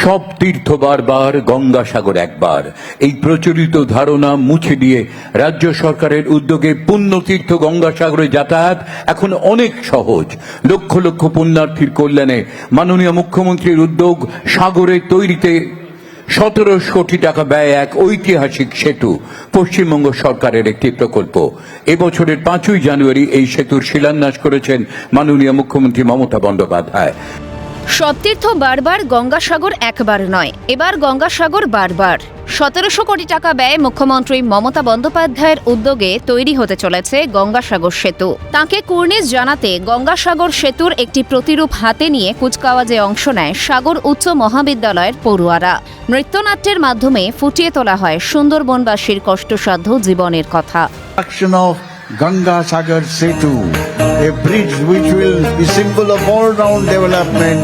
সব তীর্থ বারবার, গঙ্গাসাগর একবার, এই প্রচলিত ধারণা মুছে দিয়ে রাজ্য সরকারের উদ্যোগে পুণ্যতীর্থ গঙ্গাসাগরে যাতায়াত এখন অনেক সহজ। লক্ষ লক্ষ পুণ্যার্থীর কল্যাণে মাননীয় মুখ্যমন্ত্রীর উদ্যোগ সাগরে তৈরিতে 1700 কোটি টাকা ব্যয় এক ঐতিহাসিক সেতু পশ্চিমবঙ্গ সরকারের একটি প্রকল্প। এবছরের 5ই জানুয়ারি এই সেতুর শিলান্যাস করেছেন মাননীয় মুখ্যমন্ত্রী মমতা বন্দ্যোপাধ্যায়। সতীর্থ বারবার, গঙ্গাসাগর একবার নয়, এবার গঙ্গাসাগর বারবার। 1700 কোটি টাকা ব্যয়ে মুখ্যমন্ত্রী মমতা বন্দ্যোপাধ্যায়ের উদ্যোগে তৈরি হতে চলেছে গঙ্গাসাগর সেতু। তাঁকে কুর্নিশ জানাতে গঙ্গাসাগর সেতুর একটি প্রতিরূপ হাতে নিয়ে কুচকাওয়াজে অংশ নেয় সাগর উচ্চ মহাবিদ্যালয়ের পড়ুয়ারা। নৃত্যনাট্যের মাধ্যমে ফুটিয়ে তোলা হয় সুন্দরবনবাসীর কষ্টসাধ্য জীবনের কথা। Ganga Sagar Setu, a bridge which will be symbol of all-round development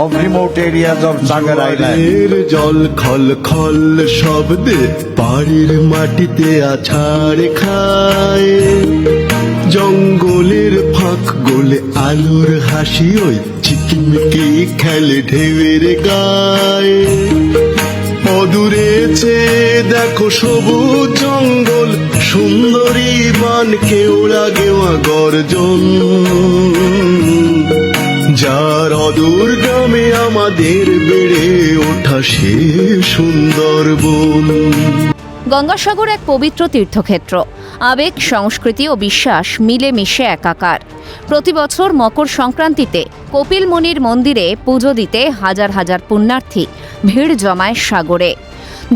of remote areas of Sagar Island. জল খল খল শব্দে পাড়ের মাটিতে আছাড় খায়, জঙ্গলের ফাঁক গোলে আলোর হাসি ওই ঝিকিমিকি খেলে ঢেউয়ের গায়ে। অদূরে চেয়ে দেখো সবুজ জঙ্গল, সুন্দরী বান কেওড়া গেওয়া গর্জন, যার অদূর গ্রামে আমাদের বেড়ে ওঠা সে সুন্দরবন। গঙ্গাসাগর এক পবিত্র তীর্থক্ষেত্র। আবেগ, সংস্কৃতি ও বিশ্বাস মিলে মিশে একাকার। প্রতি বছর মকর সংক্রান্তিতে কপিল মুনির মন্দিরে পুজো দিতে হাজার হাজার পুণ্যার্থী ভিড় জমায় সাগরে।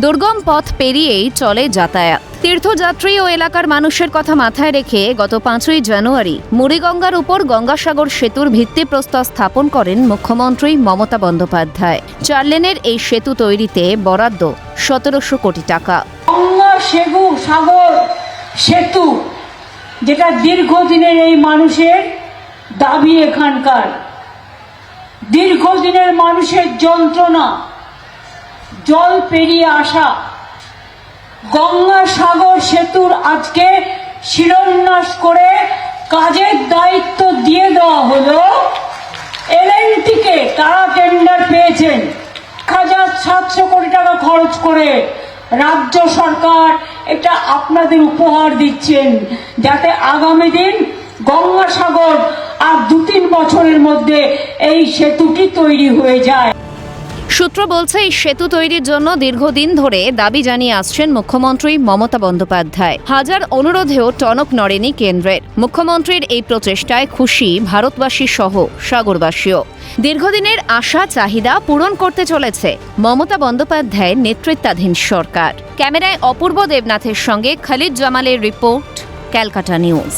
দুর্গম পথ পেরিয়েই চলে যাতায়াত। তীর্থযাত্রী ও এলাকার মানুষের কথা মাথায় রেখে গত 5ই জানুয়ারি মুড়িগঙ্গার উপর গঙ্গাসাগর সেতুর ভিত্তিপ্রস্তর স্থাপন করেন মুখ্যমন্ত্রী মমতা বন্দ্যোপাধ্যায়। 4 লেনের এই সেতু তৈরিতে বরাদ্দ 1700 কোটি টাকা। সাগর সেতু যেটা দীর্ঘদিনের এই মানুষের দাবি, এখানকার দীর্ঘদিনের মানুষের যন্ত্রণা, জল পেরিয়ে আসা। গঙ্গাসাগর সেতুর আজকে শিলান্যাস করে কাজের দায়িত্ব দিয়ে দেওয়া হলো এলএনটিকে। তারা টেন্ডার পেয়েছেন 1700 কোটি টাকা খরচ করে। রাজ্য সরকার এটা আপনাদের উপহার দিচ্ছেন, যাতে আগামী দিন গঙ্গাসাগর আর 2-3 বছরের মধ্যে এই সেতুটি তৈরি হয়ে যায়। সূত্র বলছে, এই সেতু তৈরির জন্য দীর্ঘদিন ধরে দাবি জানিয়ে আসছেন মুখ্যমন্ত্রী মমতা বন্দ্যোপাধ্যায়। হাজার অনুরোধেও টনক নড়েনি কেন্দ্রের। মুখ্যমন্ত্রীর এই প্রচেষ্টায় খুশি ভারতবাসী সহ সাগরবাসীও। দীর্ঘদিনের আশা চাহিদা পূরণ করতে চলেছে মমতা বন্দ্যোপাধ্যায়ের নেতৃত্বাধীন সরকার। ক্যামেরায় অপূর্ব দেবনাথের সঙ্গে খালিদ জামালের রিপোর্ট, ক্যালকাটা নিউজ।